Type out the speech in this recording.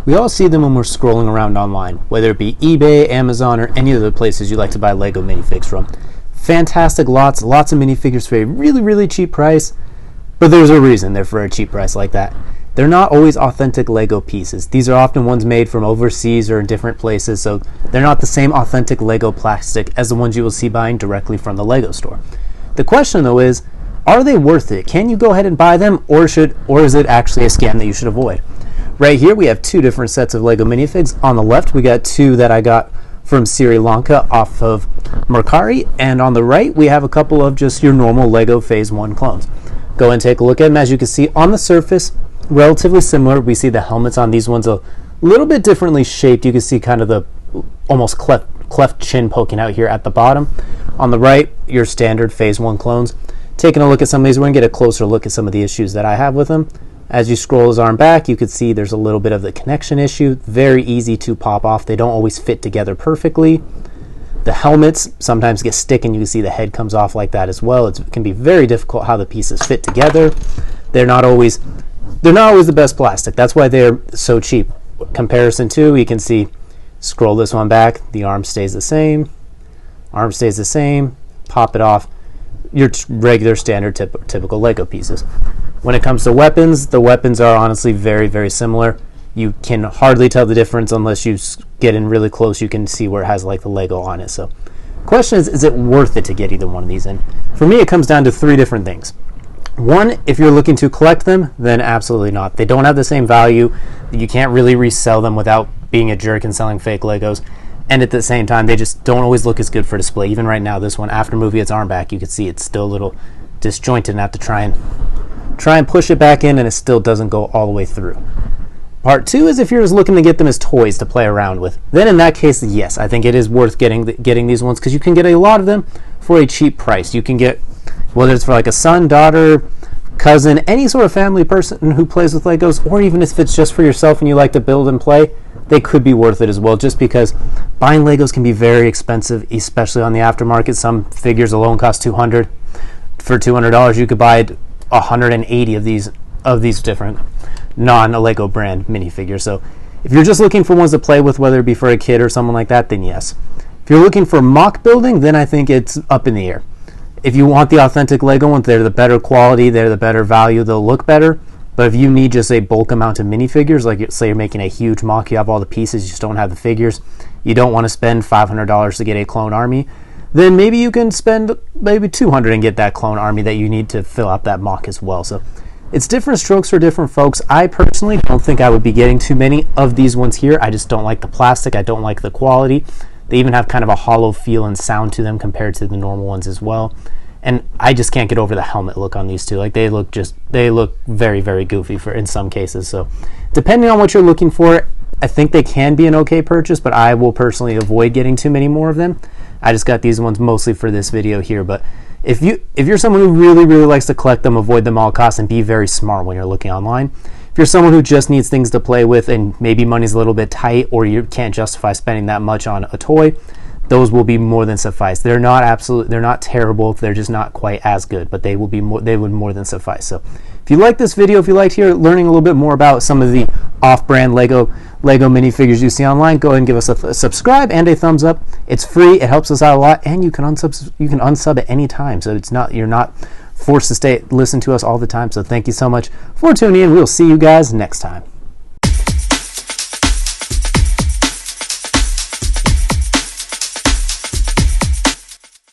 We all see them when we're scrolling around online, whether it be eBay, Amazon, or any of the places you like to buy Lego minifigs from. Fantastic lots of minifigures for a really, really cheap price, but there's a reason they're for a cheap price like that. They're not always authentic Lego pieces. These are often ones made from overseas or in different places, so they're not the same authentic Lego plastic as the ones you will see buying directly from the Lego store. The question though is, are they worth it? Can you go ahead and buy them, or is it actually a scam that you should avoid? Right here we have two different sets of Lego minifigs. On the left we got two that I got from Sri Lanka off of Mercari, and on the right we have a couple of just your normal Lego Phase 1 clones. Go and take a look at them. As you can see on the surface, relatively similar. We see the helmets on these ones a little bit differently shaped. You can see kind of the almost cleft chin poking out here at the bottom. On the right, your standard Phase 1 clones. Taking a look at some of these, we're going to get a closer look at some of the issues that I have with them. As you scroll his arm back, you can see there's a little bit of the connection issue. Very easy to pop off. They don't always fit together perfectly. The helmets sometimes get stick, and you can see the head comes off like that as well. It can be very difficult how the pieces fit together. They're not always the best plastic. That's why they're so cheap. Comparison to, you can see, scroll this one back, the arm stays the same. Arm stays the same. Pop it off. Your regular standard typical Lego pieces. When it comes to weapons, the weapons are honestly very, very similar. You can hardly tell the difference unless you get in really close. You can see where it has like the Lego on it. So question is it worth it to get either one of these in? For me, it comes down to three different things. One, if you're looking to collect them, then absolutely not. They don't have the same value. You can't really resell them without being a jerk and selling fake Legos. And at the same time, they just don't always look as good for display. Even right now, this one, after moving its arm back, you can see it's still a little disjointed and have to try and push it back in, and it still doesn't go all the way through. Part two is if you're just looking to get them as toys to play around with. Then in that case, yes, I think it is worth getting these ones, because you can get a lot of them for a cheap price. You can get, whether it's for like a son, daughter, cousin, any sort of family person who plays with Legos, or even if it's just for yourself and you like to build and play, they could be worth it as well, just because buying Legos can be very expensive, especially on the aftermarket. Some figures alone cost $200. For $200, you could buy 180 of these different non-Lego brand minifigures. So if you're just looking for ones to play with, whether it be for a kid or someone like that, then yes. If you're looking for mock building, then I think it's up in the air. If you want the authentic Lego ones, they're the better quality, they're the better value, they'll look better. But if you need just a bulk amount of minifigures, like say you're making a huge mock, you have all the pieces, you just don't have the figures, you don't want to spend $500 to get a clone army, then maybe you can spend maybe $200 and get that clone army that you need to fill out that mock as well. So it's different strokes for different folks. I personally don't think I would be getting too many of these ones here. I just don't like the plastic. I don't like the quality. They even have kind of a hollow feel and sound to them compared to the normal ones as well. And I just can't get over the helmet look on these two. Like they look very, very goofy in some cases. So depending on what you're looking for, I think they can be an okay purchase, but I will personally avoid getting too many more of them. I just got these ones mostly for this video here. But if you're someone who really, really likes to collect them, avoid them all costs and be very smart when you're looking online. If you're someone who just needs things to play with and maybe money's a little bit tight, or you can't justify spending that much on a toy, those will be more than suffice. They're not terrible. They're just not quite as good, but they would more than suffice. So if you like this video, if you liked learning a little bit more about some of the off-brand Lego minifigures you see online, go ahead and give us a subscribe and a thumbs up. It's free. It helps us out a lot, and you can unsub at any time. So you're not forced to listen to us all the time. So thank you so much for tuning in. We'll see you guys next time.